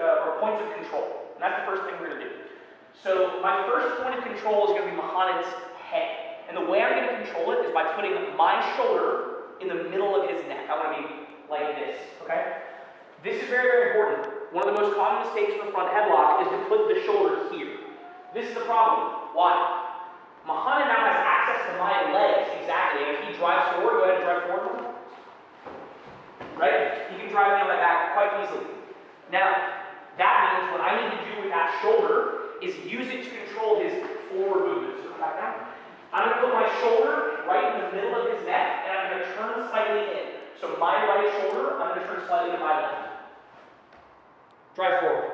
or points of control. And that's the first thing we're going to do. So my first point of control is going to be Muhammad's head. And the way I'm going to control it is by putting my shoulder in the middle of his neck. I want to be like this, okay? This is very, very important. One of the most common mistakes in the front headlock is to put the shoulder here. This is the problem. Why? Muhammad now has access to my legs, exactly. And if he drives forward, go ahead and drive forward. Right? He can drive me on my back quite easily. Now, that means what I need to do with that shoulder is use it to control his forward movement. So come back down. I'm going to put my shoulder right in the middle of his neck, and I'm going to turn slightly in. So my right shoulder, I'm going to turn slightly to my left. Drive forward.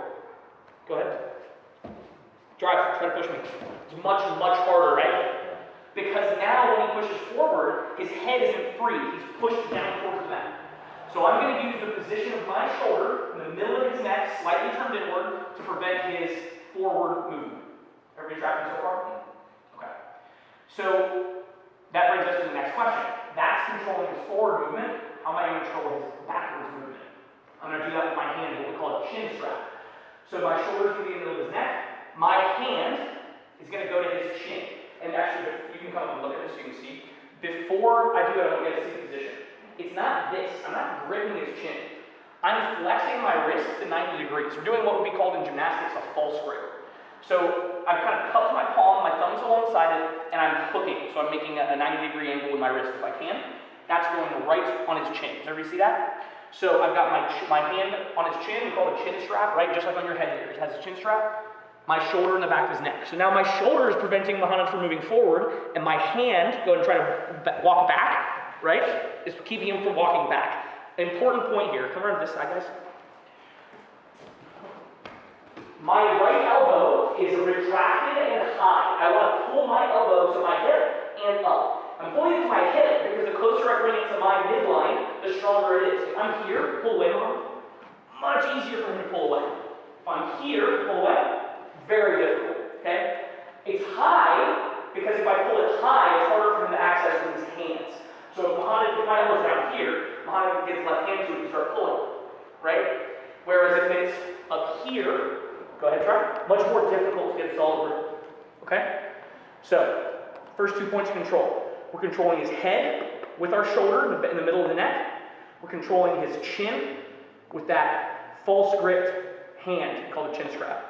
Go ahead. Drive. Try to push me. It's much, much harder, right? Because now when he pushes forward, his head isn't free. He's pushed down towards the mat. So I'm going to use the position of my shoulder in the middle of his neck, slightly turned inward, to prevent his forward movement. Everybody tracking so far? Okay. So that brings us to the next question. That's controlling his forward movement. How am I going to control his backwards movement? I'm going to do that with my hand, what we call a chin strap. So my shoulder is going to be in the middle of his neck. My hand is going to go to his chin. And actually, you can come up and look at this so you can see. Before I do that, I'm going to see the position. It's not this. I'm not gripping his chin. I'm flexing my wrists to 90 degrees. We're doing what would be called in gymnastics a false grip. So I've kind of cupped my palm, my thumb's alongside it, and I'm hooking. So I'm making a 90-degree angle with my wrist if I can. That's going right on his chin. Does everybody see that? So I've got my hand on his chin. We call it a chin strap, right? Just like on your head here. It has a chin strap. My shoulder in the back of his neck. So now my shoulder is preventing Muhammad from moving forward, and my hand, go and try to walk back, right, is keeping him from walking back. Important point here. Come around to this side, guys. My right elbow is retracted and high. I want to pull my elbow to my hip and up. I'm pulling it to my hip because the closer I bring it to my midline, the stronger it is. If I'm here, pull away, Muhammad. Much easier for him to pull away. If I'm here, pull away. Very difficult, okay? It's high because if I pull it high, it's harder for him to access with his hands. So if my elbow's down here, Muhammad gets left hand to it and start pulling, right? Whereas if it's up here, go ahead, try. Much more difficult to get a solid grip, okay? So, first 2 points of control. We're controlling his head with our shoulder in the middle of the neck. We're controlling his chin with that false gripped hand called a chin strap.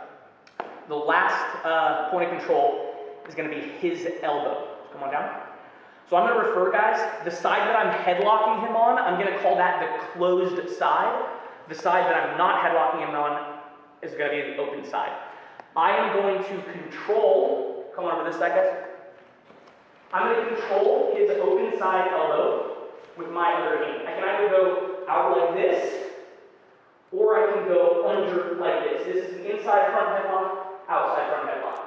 The last point of control is going to be his elbow. Come on down. So I'm going to refer, guys, the side that I'm headlocking him on, I'm going to call that the closed side. The side that I'm not headlocking him on is going to be the open side. I am going to control, come on over this side, guys. I'm going to control his open side elbow with my other hand. I can either go out like this, or I can go under like this. This is an inside front headlock, outside front headlock.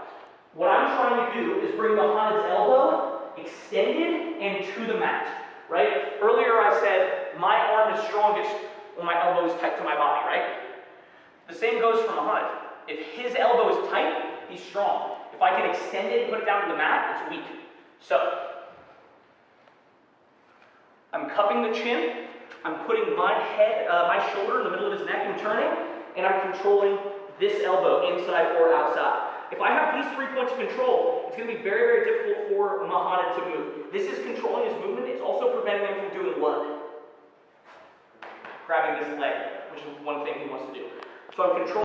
What I'm trying to do is bring Muhammad's elbow extended and to the mat, right? Earlier I said my arm is strongest when my elbow is tight to my body, right? The same goes for Muhammad. If his elbow is tight, he's strong. If I can extend it and put it down to the mat, it's weak. So, I'm cupping the chin, I'm putting my head, my shoulder in the middle of his neck and turning, and I'm controlling this elbow inside or outside. If I have these 3 points of control, it's going to be very, very difficult for Muhammad to move. This is controlling his movement. It's also preventing him from doing what? Grabbing this leg, which is one thing he wants to do. So I'm controlling